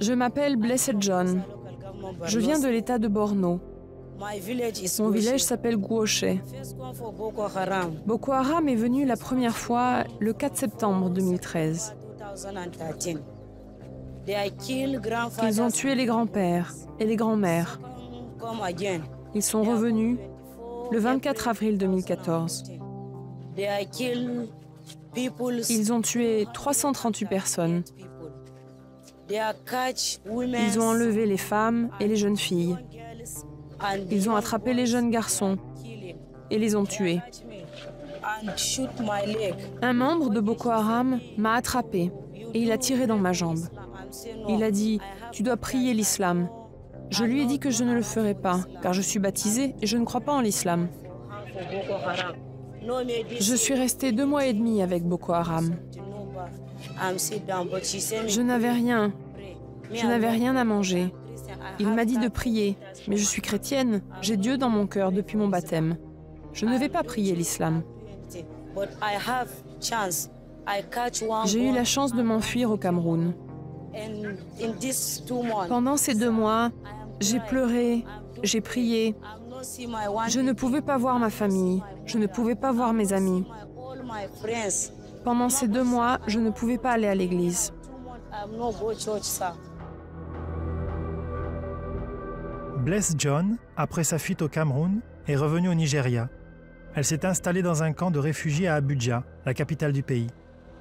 Je m'appelle Blessed John. Je viens de l'État de Borno. Mon village s'appelle Gouoche. Boko Haram est venu la première fois le 4 septembre 2013. Ils ont tué les grands-pères et les grands-mères. Ils sont revenus le 24 avril 2014. Ils ont tué 338 personnes. Ils ont enlevé les femmes et les jeunes filles. Ils ont attrapé les jeunes garçons et les ont tués. Un membre de Boko Haram m'a attrapé et il a tiré dans ma jambe. Il a dit « Tu dois prier l'islam ». Je lui ai dit que je ne le ferai pas, car je suis baptisée et je ne crois pas en l'islam. Je suis restée 2 mois et demi avec Boko Haram. Je n'avais rien. Je n'avais rien à manger. Il m'a dit de prier, mais je suis chrétienne. J'ai Dieu dans mon cœur depuis mon baptême. Je ne vais pas prier l'islam. J'ai eu la chance de m'enfuir au Cameroun. Pendant ces 2 mois, j'ai pleuré, j'ai prié. Je ne pouvais pas voir ma famille, je ne pouvais pas voir mes amis. Pendant ces 2 mois, je ne pouvais pas aller à l'église. Bless John, après sa fuite au Cameroun, est revenue au Nigeria. Elle s'est installée dans un camp de réfugiés à Abuja, la capitale du pays.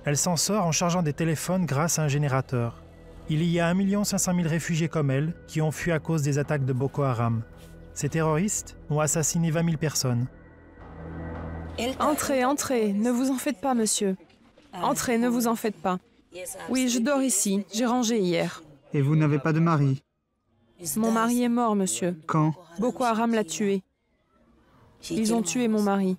Elle s'en sort en chargeant des téléphones grâce à un générateur. Il y a 1 500 000 réfugiés comme elle qui ont fui à cause des attaques de Boko Haram. Ces terroristes ont assassiné 20 000 personnes. Entrez, entrez, ne vous en faites pas, monsieur. Entrez, ne vous en faites pas. Oui, je dors ici, j'ai rangé hier. Et vous n'avez pas de mari? Mon mari est mort, monsieur. Quand? Boko Haram l'a tué. Ils ont tué mon mari.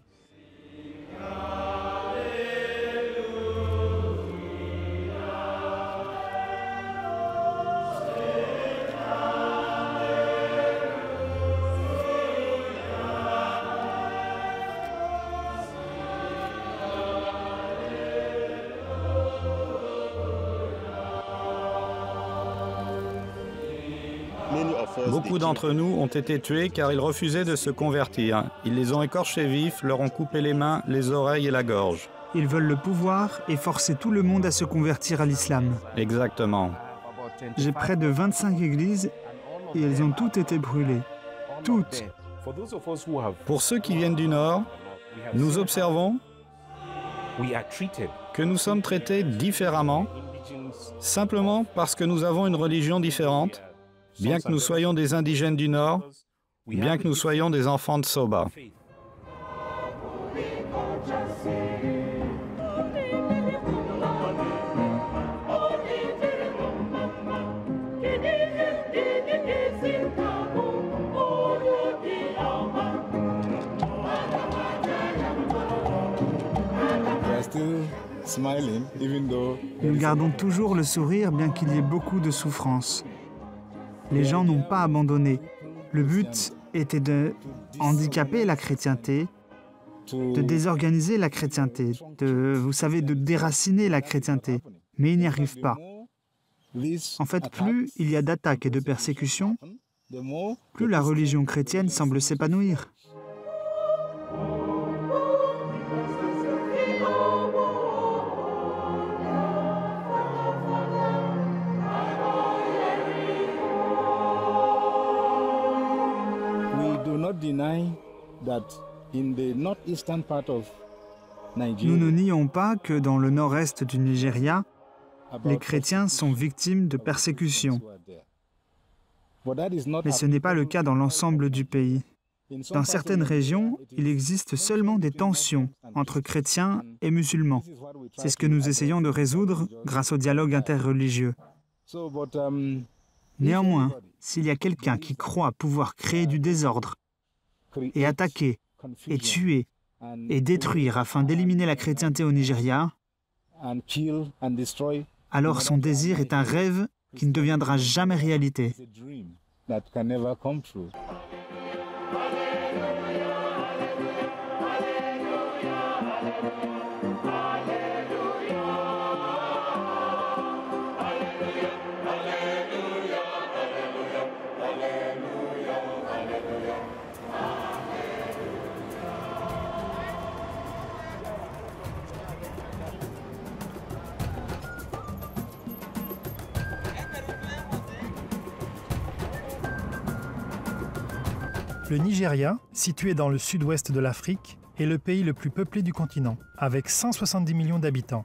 Beaucoup d'entre nous ont été tués car ils refusaient de se convertir. Ils les ont écorchés vifs, leur ont coupé les mains, les oreilles et la gorge. Ils veulent le pouvoir et forcer tout le monde à se convertir à l'islam. Exactement. J'ai près de 25 églises et elles ont toutes été brûlées. Toutes. Pour ceux qui viennent du Nord, nous observons que nous sommes traités différemment, simplement parce que nous avons une religion différente, bien que nous soyons des indigènes du Nord, bien que nous soyons des enfants de Soba. Nous gardons toujours le sourire bien qu'il y ait beaucoup de souffrance. Les gens n'ont pas abandonné. Le but était de handicaper la chrétienté, de désorganiser la chrétienté, de déraciner la chrétienté. Mais ils n'y arrivent pas. En fait, plus il y a d'attaques et de persécutions, plus la religion chrétienne semble s'épanouir. Nous ne nions pas que dans le nord-est du Nigeria, les chrétiens sont victimes de persécutions. Mais ce n'est pas le cas dans l'ensemble du pays. Dans certaines régions, il existe seulement des tensions entre chrétiens et musulmans. C'est ce que nous essayons de résoudre grâce au dialogue interreligieux. Néanmoins, s'il y a quelqu'un qui croit pouvoir créer du désordre et attaquer, et tuer, et détruire afin d'éliminer la chrétienté au Nigeria, alors son désir est un rêve qui ne deviendra jamais réalité. Hallelujah. Le Nigeria, situé dans le sud-ouest de l'Afrique, est le pays le plus peuplé du continent, avec 170 millions d'habitants.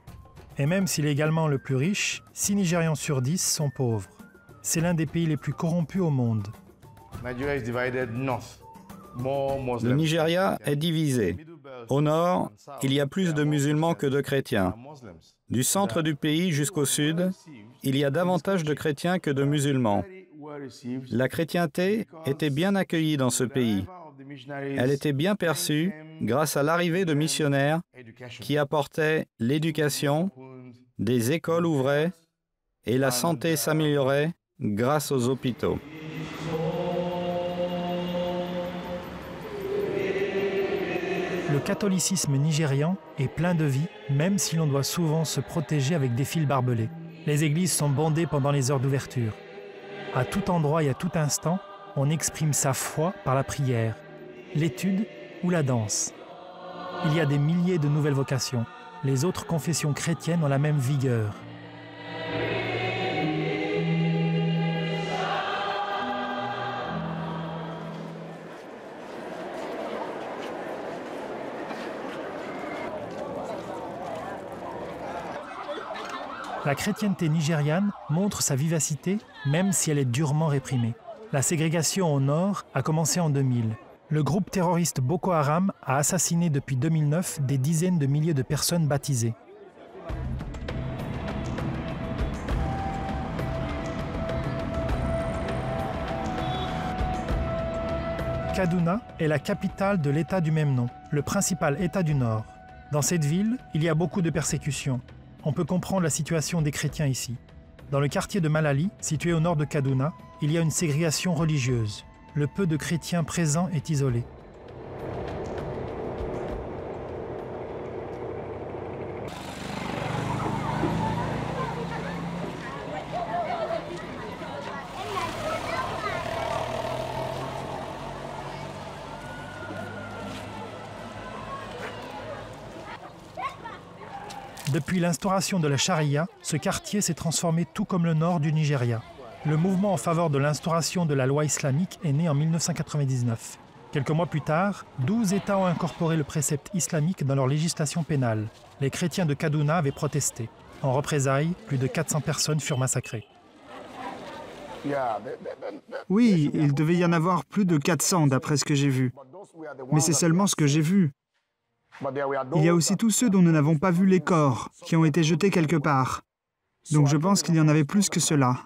Et même s'il est également le plus riche, 6 Nigérians sur 10 sont pauvres. C'est l'un des pays les plus corrompus au monde. Le Nigeria est divisé. Au nord, il y a plus de musulmans que de chrétiens. Du centre du pays jusqu'au sud, il y a davantage de chrétiens que de musulmans. La chrétienté était bien accueillie dans ce pays. Elle était bien perçue grâce à l'arrivée de missionnaires qui apportaient l'éducation, des écoles ouvraient et la santé s'améliorait grâce aux hôpitaux. Le catholicisme nigérian est plein de vie, même si l'on doit souvent se protéger avec des fils barbelés. Les églises sont bondées pendant les heures d'ouverture. À tout endroit et à tout instant, on exprime sa foi par la prière, l'étude ou la danse. Il y a des milliers de nouvelles vocations. Les autres confessions chrétiennes ont la même vigueur. La chrétienté nigériane montre sa vivacité même si elle est durement réprimée. La ségrégation au nord a commencé en 2000. Le groupe terroriste Boko Haram a assassiné depuis 2009 des dizaines de milliers de personnes baptisées. Kaduna est la capitale de l'État du même nom, le principal État du Nord. Dans cette ville, il y a beaucoup de persécutions. On peut comprendre la situation des chrétiens ici. Dans le quartier de Malali, situé au nord de Kaduna, il y a une ségrégation religieuse. Le peu de chrétiens présents est isolé. Depuis l'instauration de la charia, ce quartier s'est transformé tout comme le nord du Nigeria. Le mouvement en faveur de l'instauration de la loi islamique est né en 1999. Quelques mois plus tard, 12 États ont incorporé le précepte islamique dans leur législation pénale. Les chrétiens de Kaduna avaient protesté. En représailles, plus de 400 personnes furent massacrées. Oui, il devait y en avoir plus de 400 d'après ce que j'ai vu. Mais c'est seulement ce que j'ai vu. Il y a aussi tous ceux dont nous n'avons pas vu les corps, qui ont été jetés quelque part. Donc je pense qu'il y en avait plus que cela.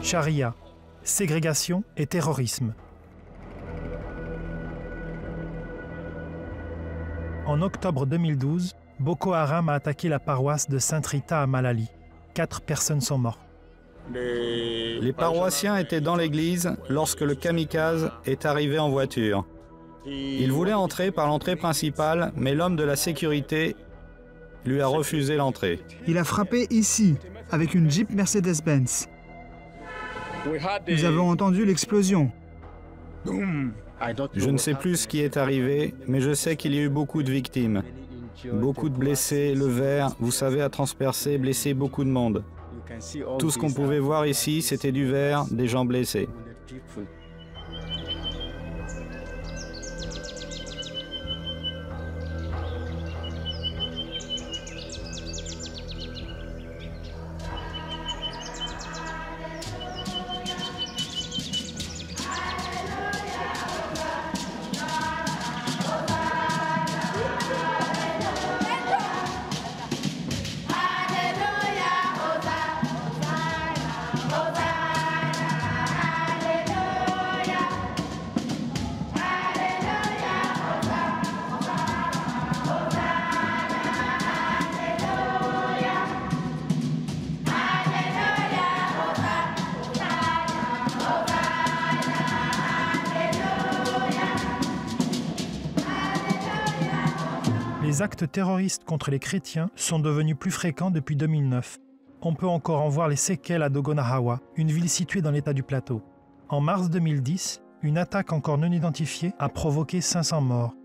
Charia, ségrégation et terrorisme. En octobre 2012, Boko Haram a attaqué la paroisse de Sainte Rita à Malali. 4 personnes sont mortes. Les paroissiens étaient dans l'église lorsque le kamikaze est arrivé en voiture. Il voulait entrer par l'entrée principale, mais l'homme de la sécurité lui a refusé l'entrée. Il a frappé ici, avec une Jeep Mercedes-Benz. Nous avons entendu l'explosion. Je ne sais plus ce qui est arrivé, mais je sais qu'il y a eu beaucoup de victimes. Beaucoup de blessés, le verre, vous savez, a transpercé, blessé beaucoup de monde. Tout ce qu'on pouvait voir ici, c'était du verre, des gens blessés. Les actes terroristes contre les chrétiens sont devenus plus fréquents depuis 2009. On peut encore en voir les séquelles à Dogonahawa, une ville située dans l'état du Plateau. En mars 2010, une attaque encore non identifiée a provoqué 500 morts.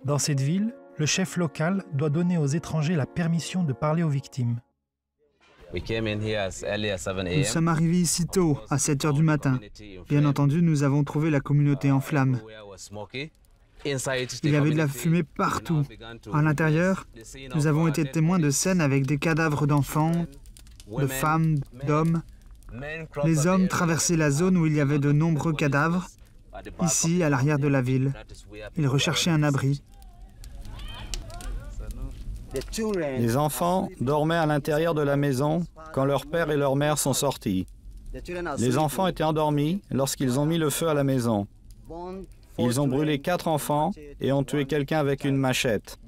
Dans cette ville, le chef local doit donner aux étrangers la permission de parler aux victimes. Nous sommes arrivés ici tôt, à 7 heures du matin. Bien entendu, nous avons trouvé la communauté en flammes. Il y avait de la fumée partout. À l'intérieur, nous avons été témoins de scènes avec des cadavres d'enfants, de femmes, d'hommes. Les hommes traversaient la zone où il y avait de nombreux cadavres, ici, à l'arrière de la ville. Ils recherchaient un abri. Les enfants dormaient à l'intérieur de la maison quand leur père et leur mère sont sortis. Les enfants étaient endormis lorsqu'ils ont mis le feu à la maison. Ils ont brûlé 4 enfants et ont tué quelqu'un avec une machette.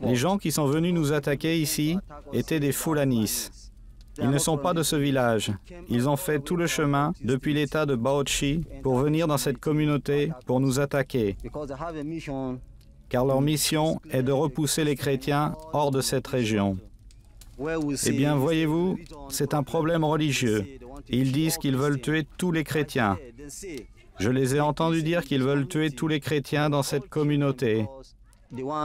Les gens qui sont venus nous attaquer ici étaient des Fulanis. Ils ne sont pas de ce village. Ils ont fait tout le chemin depuis l'état de Bauchi pour venir dans cette communauté pour nous attaquer. Car leur mission est de repousser les chrétiens hors de cette région. Eh bien, voyez-vous, c'est un problème religieux. Ils disent qu'ils veulent tuer tous les chrétiens. Je les ai entendus dire qu'ils veulent tuer tous les chrétiens dans cette communauté,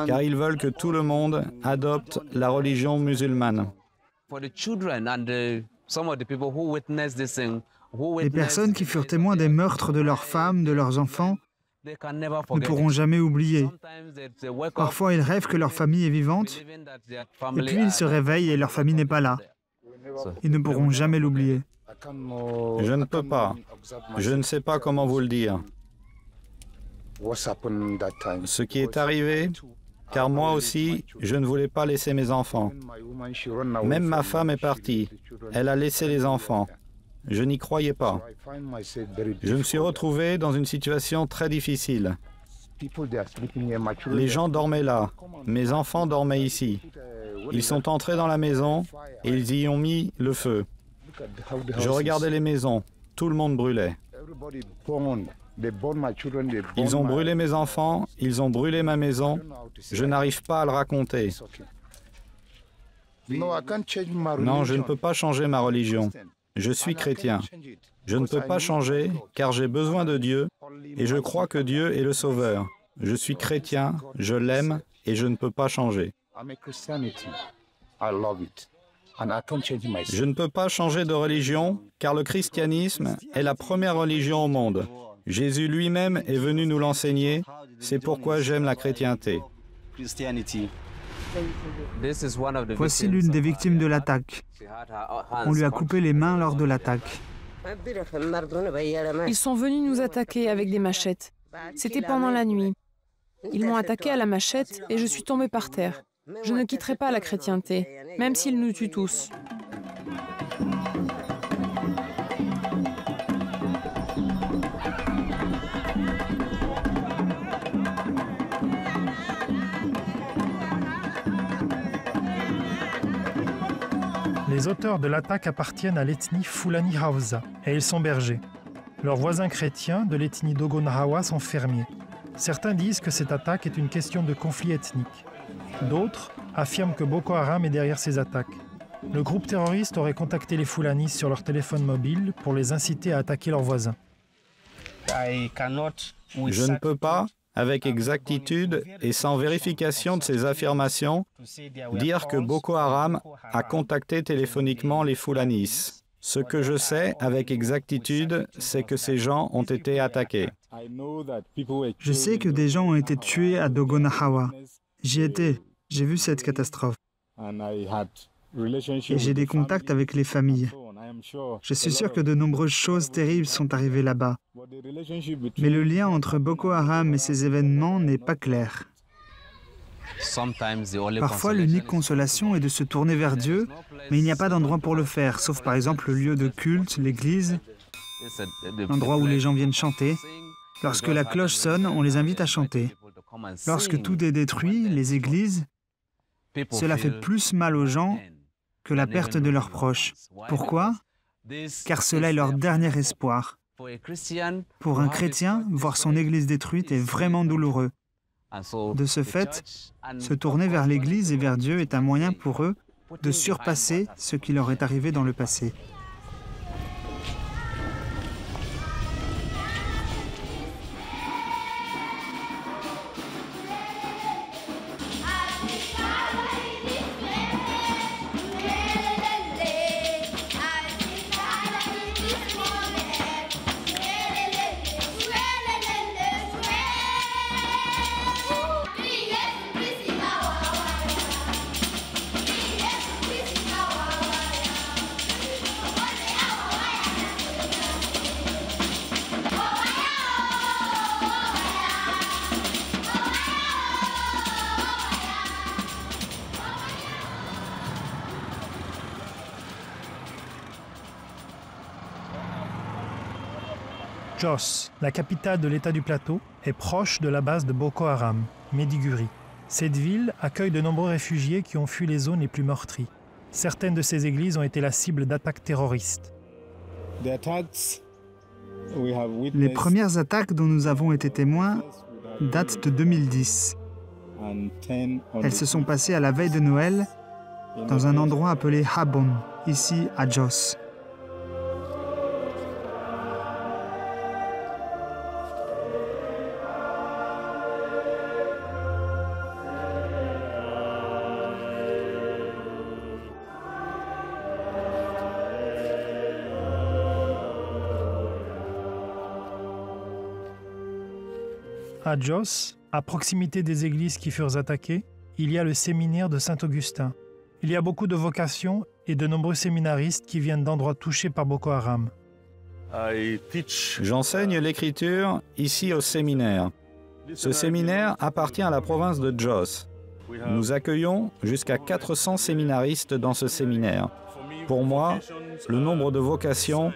car ils veulent que tout le monde adopte la religion musulmane. Les personnes qui furent témoins des meurtres de leurs femmes, de leurs enfants, ne pourront jamais oublier. Parfois, ils rêvent que leur famille est vivante, et puis ils se réveillent et leur famille n'est pas là. Ils ne pourront jamais l'oublier. Je ne peux pas. Je ne sais pas comment vous le dire. Ce qui est arrivé, car moi aussi, je ne voulais pas laisser mes enfants. Même ma femme est partie. Elle a laissé les enfants. Je n'y croyais pas. Je me suis retrouvé dans une situation très difficile. Les gens dormaient là. Mes enfants dormaient ici. Ils sont entrés dans la maison et ils y ont mis le feu. Je regardais les maisons. Tout le monde brûlait. Ils ont brûlé mes enfants, ils ont brûlé ma maison. Je n'arrive pas à le raconter. Non, je ne peux pas changer ma religion. Je suis chrétien. Je ne peux pas changer car j'ai besoin de Dieu et je crois que Dieu est le Sauveur. Je suis chrétien, je l'aime et je ne peux pas changer. Je ne peux pas changer de religion car le christianisme est la première religion au monde. Jésus lui-même est venu nous l'enseigner. C'est pourquoi j'aime la chrétienté. Voici l'une des victimes de l'attaque. On lui a coupé les mains lors de l'attaque. Ils sont venus nous attaquer avec des machettes. C'était pendant la nuit. Ils m'ont attaqué à la machette et je suis tombée par terre. Je ne quitterai pas la chrétienté, même s'ils nous tuent tous. Les auteurs de l'attaque appartiennent à l'ethnie Fulani Hausa et ils sont bergers. Leurs voisins chrétiens de l'ethnie Dogon Hawa sont fermiers. Certains disent que cette attaque est une question de conflit ethnique. D'autres affirment que Boko Haram est derrière ces attaques. Le groupe terroriste aurait contacté les Fulanis sur leur téléphone mobile pour les inciter à attaquer leurs voisins. Je ne peux pas, avec exactitude et sans vérification de ces affirmations, dire que Boko Haram a contacté téléphoniquement les Fulanis. Ce que je sais avec exactitude, c'est que ces gens ont été attaqués. Je sais que des gens ont été tués à Dogon Hawa. J'y étais, j'ai vu cette catastrophe. Et j'ai des contacts avec les familles. Je suis sûr que de nombreuses choses terribles sont arrivées là-bas. Mais le lien entre Boko Haram et ces événements n'est pas clair. Parfois, l'unique consolation est de se tourner vers Dieu, mais il n'y a pas d'endroit pour le faire, sauf par exemple le lieu de culte, l'église, l'endroit où les gens viennent chanter. Lorsque la cloche sonne, on les invite à chanter. Lorsque tout est détruit, les églises, cela fait plus mal aux gens que la perte de leurs proches. Pourquoi? Car cela est leur dernier espoir. Pour un chrétien, voir son église détruite est vraiment douloureux. De ce fait, se tourner vers l'église et vers Dieu est un moyen pour eux de surpasser ce qui leur est arrivé dans le passé. Jos, la capitale de l'État du Plateau, est proche de la base de Boko Haram, Maiduguri. Cette ville accueille de nombreux réfugiés qui ont fui les zones les plus meurtries. Certaines de ces églises ont été la cible d'attaques terroristes. Les premières attaques dont nous avons été témoins datent de 2010. Elles se sont passées à la veille de Noël dans un endroit appelé Habon, ici à Jos. À Jos, à proximité des églises qui furent attaquées, il y a le séminaire de Saint-Augustin. Il y a beaucoup de vocations et de nombreux séminaristes qui viennent d'endroits touchés par Boko Haram. J'enseigne l'écriture ici au séminaire. Ce séminaire appartient à la province de Jos. Nous accueillons jusqu'à 400 séminaristes dans ce séminaire. Pour moi, le nombre de vocations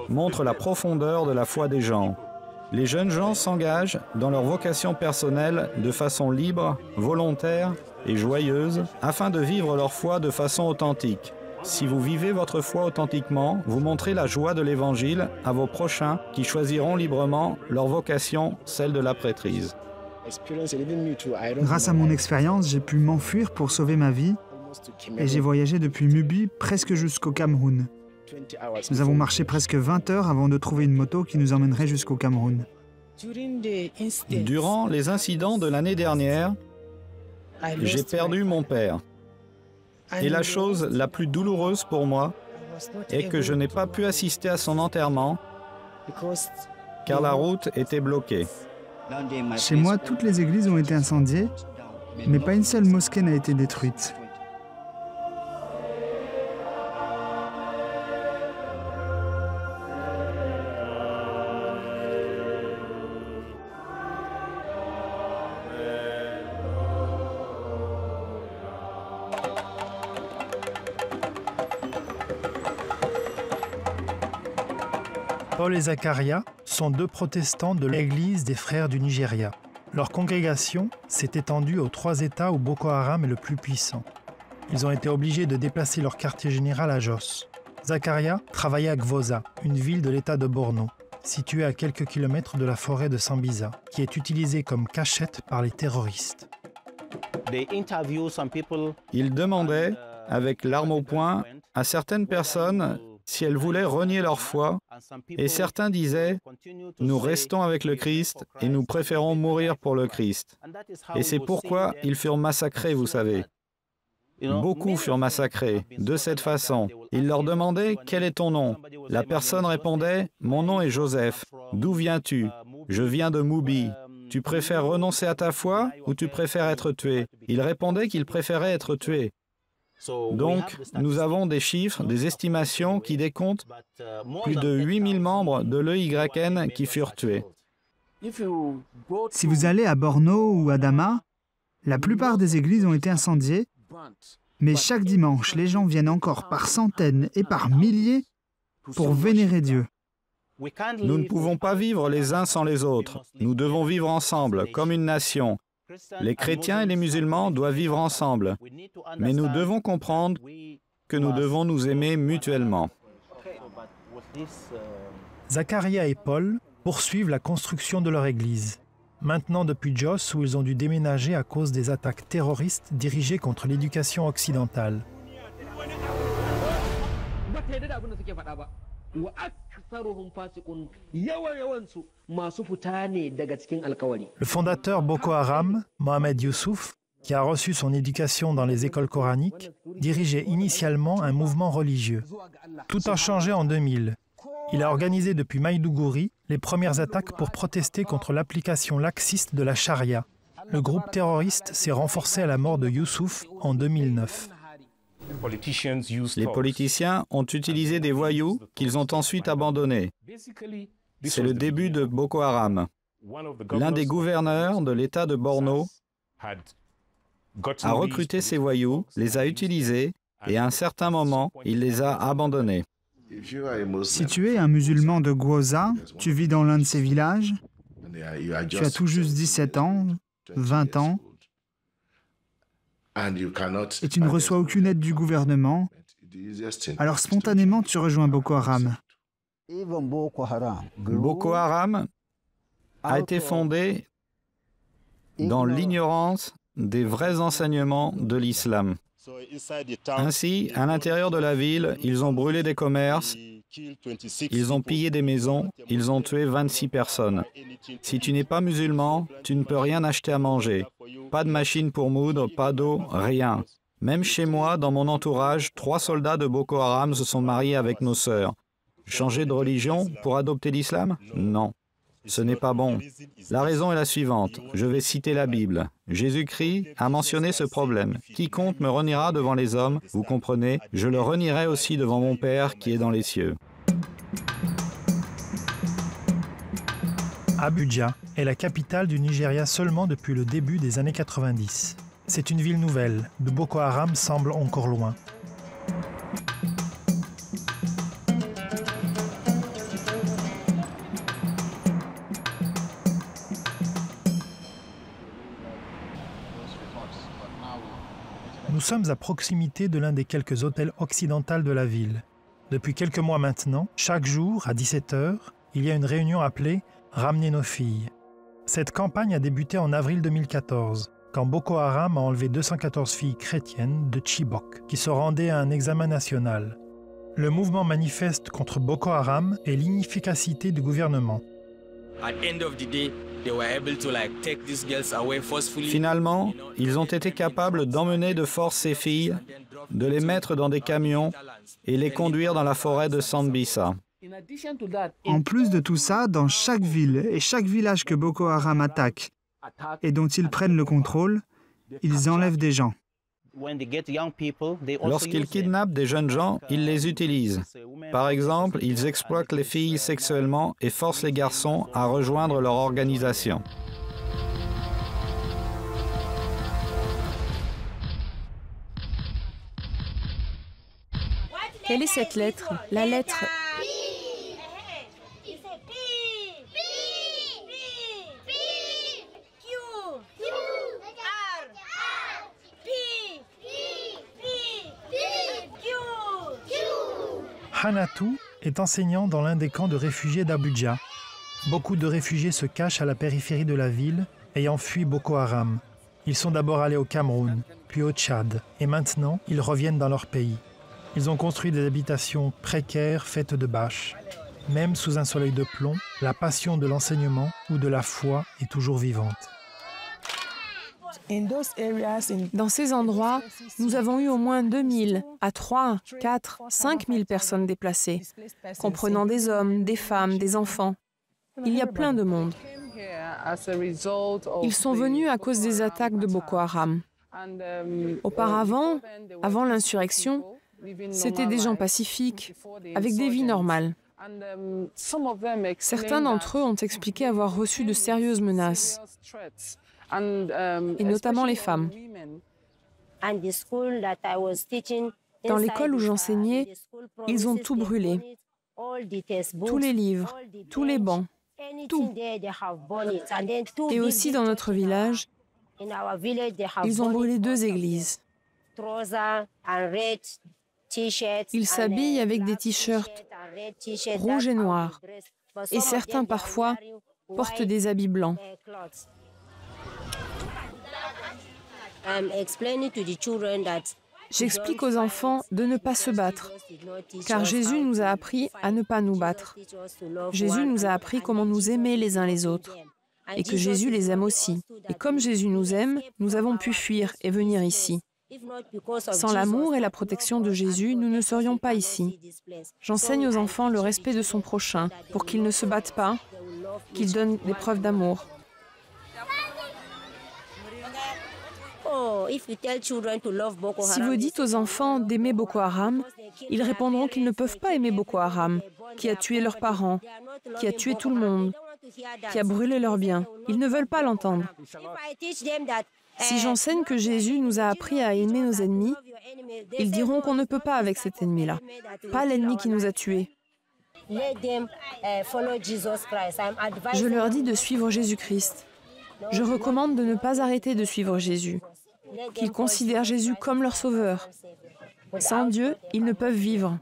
montre la profondeur de la foi des gens. Les jeunes gens s'engagent dans leur vocation personnelle de façon libre, volontaire et joyeuse afin de vivre leur foi de façon authentique. Si vous vivez votre foi authentiquement, vous montrez la joie de l'Évangile à vos prochains qui choisiront librement leur vocation, celle de la prêtrise. Grâce à mon expérience, j'ai pu m'enfuir pour sauver ma vie et j'ai voyagé depuis Mubi presque jusqu'au Cameroun. Nous avons marché presque 20 heures avant de trouver une moto qui nous emmènerait jusqu'au Cameroun. Durant les incidents de l'année dernière, j'ai perdu mon père. Et la chose la plus douloureuse pour moi est que je n'ai pas pu assister à son enterrement car la route était bloquée. Chez moi, toutes les églises ont été incendiées, mais pas une seule mosquée n'a été détruite. Paul et Zacharia sont deux protestants de l'Église des Frères du Nigeria. Leur congrégation s'est étendue aux 3 États où Boko Haram est le plus puissant. Ils ont été obligés de déplacer leur quartier général à Jos. Zacharia travaillait à Gwoza, une ville de l'État de Borno, située à quelques kilomètres de la forêt de Sambisa, qui est utilisée comme cachette par les terroristes. Il demandait, avec l'arme au poing, à certaines personnes si elles voulaient renier leur foi, et certains disaient « Nous restons avec le Christ et nous préférons mourir pour le Christ ». Et c'est pourquoi ils furent massacrés, vous savez. Beaucoup furent massacrés de cette façon. Il leur demandait « Quel est ton nom ?» La personne répondait « Mon nom est Joseph. D'où viens-tu ?»« Je viens de Mubi. Tu préfères renoncer à ta foi ou tu préfères être tué ?» Il répondait qu'il préférait être tué. Donc, nous avons des chiffres, des estimations qui décomptent plus de 8000 membres de l'EYN qui furent tués. Si vous allez à Borno ou à Dama, la plupart des églises ont été incendiées, mais chaque dimanche, les gens viennent encore par centaines et par milliers pour vénérer Dieu. Nous ne pouvons pas vivre les uns sans les autres. Nous devons vivre ensemble, comme une nation. Les chrétiens et les musulmans doivent vivre ensemble, mais nous devons comprendre que nous devons nous aimer mutuellement. Zacharia et Paul poursuivent la construction de leur église. Maintenant depuis Jos, où ils ont dû déménager à cause des attaques terroristes dirigées contre l'éducation occidentale. Le fondateur Boko Haram, Mohamed Youssouf, qui a reçu son éducation dans les écoles coraniques, dirigeait initialement un mouvement religieux. Tout a changé en 2000. Il a organisé depuis Maiduguri les premières attaques pour protester contre l'application laxiste de la charia. Le groupe terroriste s'est renforcé à la mort de Youssouf en 2009. Les politiciens ont utilisé des voyous qu'ils ont ensuite abandonnés. C'est le début de Boko Haram. L'un des gouverneurs de l'État de Borno a recruté ces voyous, les a utilisés et à un certain moment, il les a abandonnés. Si tu es un musulman de Gwoza, tu vis dans l'un de ces villages, tu as tout juste 17 ans, 20 ans, et tu ne reçois aucune aide du gouvernement, alors spontanément tu rejoins Boko Haram. Boko Haram a été fondé dans l'ignorance des vrais enseignements de l'islam. Ainsi, à l'intérieur de la ville, ils ont brûlé des commerces, ils ont pillé des maisons, ils ont tué 26 personnes. Si tu n'es pas musulman, tu ne peux rien acheter à manger. Pas de machine pour moudre, pas d'eau, rien. Même chez moi, dans mon entourage, 3 soldats de Boko Haram se sont mariés avec nos sœurs. Changer de religion pour adopter l'islam? Non. Ce n'est pas bon. La raison est la suivante. Je vais citer la Bible. Jésus-Christ a mentionné ce problème. Quiconque me reniera devant les hommes, vous comprenez, je le renierai aussi devant mon Père qui est dans les cieux. Abuja est la capitale du Nigeria seulement depuis le début des années 90. C'est une ville nouvelle, d'où Boko Haram semble encore loin. Nous sommes à proximité de l'un des quelques hôtels occidentaux de la ville. Depuis quelques mois maintenant, chaque jour, à 17h, il y a une réunion appelée « Ramener nos filles ». Cette campagne a débuté en avril 2014, quand Boko Haram a enlevé 214 filles chrétiennes de Chibok, qui se rendaient à un examen national. Le mouvement manifeste contre Boko Haram et l'inefficacité du gouvernement. Finalement, ils ont été capables d'emmener de force ces filles, de les mettre dans des camions et les conduire dans la forêt de Sambisa. En plus de tout ça, dans chaque ville et chaque village que Boko Haram attaque et dont ils prennent le contrôle, ils enlèvent des gens. Lorsqu'ils kidnappent des jeunes gens, ils les utilisent. Par exemple, ils exploitent les filles sexuellement et forcent les garçons à rejoindre leur organisation. Quelle est cette lettre? La lettre... Hanatou est enseignant dans l'un des camps de réfugiés d'Abuja. Beaucoup de réfugiés se cachent à la périphérie de la ville, ayant fui Boko Haram. Ils sont d'abord allés au Cameroun, puis au Tchad, et maintenant, ils reviennent dans leur pays. Ils ont construit des habitations précaires faites de bâches. Même sous un soleil de plomb, la passion de l'enseignement ou de la foi est toujours vivante. Dans ces endroits, nous avons eu au moins 2000 à 3, 4, 5 000 personnes déplacées, comprenant des hommes, des femmes, des enfants. Il y a plein de monde. Ils sont venus à cause des attaques de Boko Haram. Auparavant, avant l'insurrection, c'était des gens pacifiques, avec des vies normales. Certains d'entre eux ont expliqué avoir reçu de sérieuses menaces, et notamment les femmes. Dans l'école où j'enseignais, ils ont tout brûlé. Tous les livres, tous les bancs, tout. Et aussi dans notre village, ils ont brûlé 2 églises. Ils s'habillent avec des t-shirts rouges et noirs. Et certains, parfois, portent des habits blancs. J'explique aux enfants de ne pas se battre, car Jésus nous a appris à ne pas nous battre. Jésus nous a appris comment nous aimer les uns les autres, et que Jésus les aime aussi. Et comme Jésus nous aime, nous avons pu fuir et venir ici. Sans l'amour et la protection de Jésus, nous ne serions pas ici. J'enseigne aux enfants le respect de son prochain, pour qu'ils ne se battent pas, qu'ils donnent des preuves d'amour. Si vous dites aux enfants d'aimer Boko Haram, ils répondront qu'ils ne peuvent pas aimer Boko Haram, qui a tué leurs parents, qui a tué tout le monde, qui a brûlé leurs biens. Ils ne veulent pas l'entendre. Si j'enseigne que Jésus nous a appris à aimer nos ennemis, Ils diront qu'on ne peut pas avec cet ennemi-là, pas l'ennemi qui nous a tués. Je leur dis de suivre Jésus-Christ. Je recommande de ne pas arrêter de suivre Jésus, qu'ils considèrent Jésus comme leur sauveur. Sans Dieu, ils ne peuvent vivre.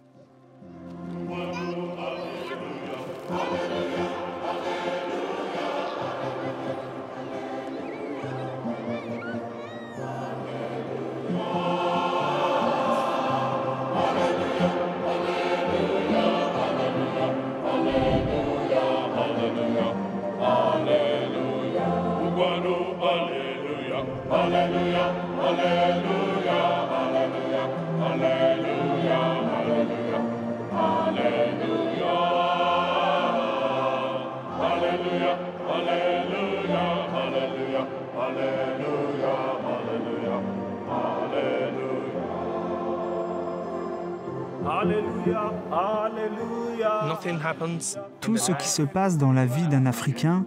Tout ce qui se passe dans la vie d'un Africain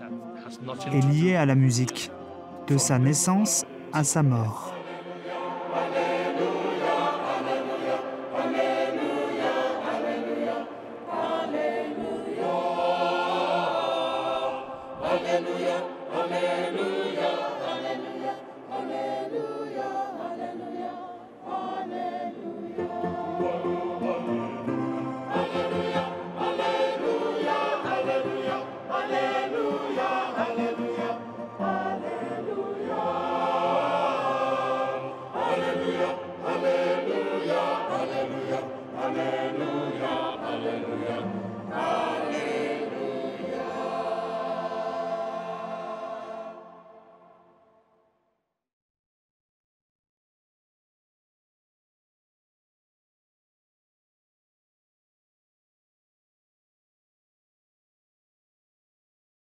est lié à la musique, de sa naissance à sa mort.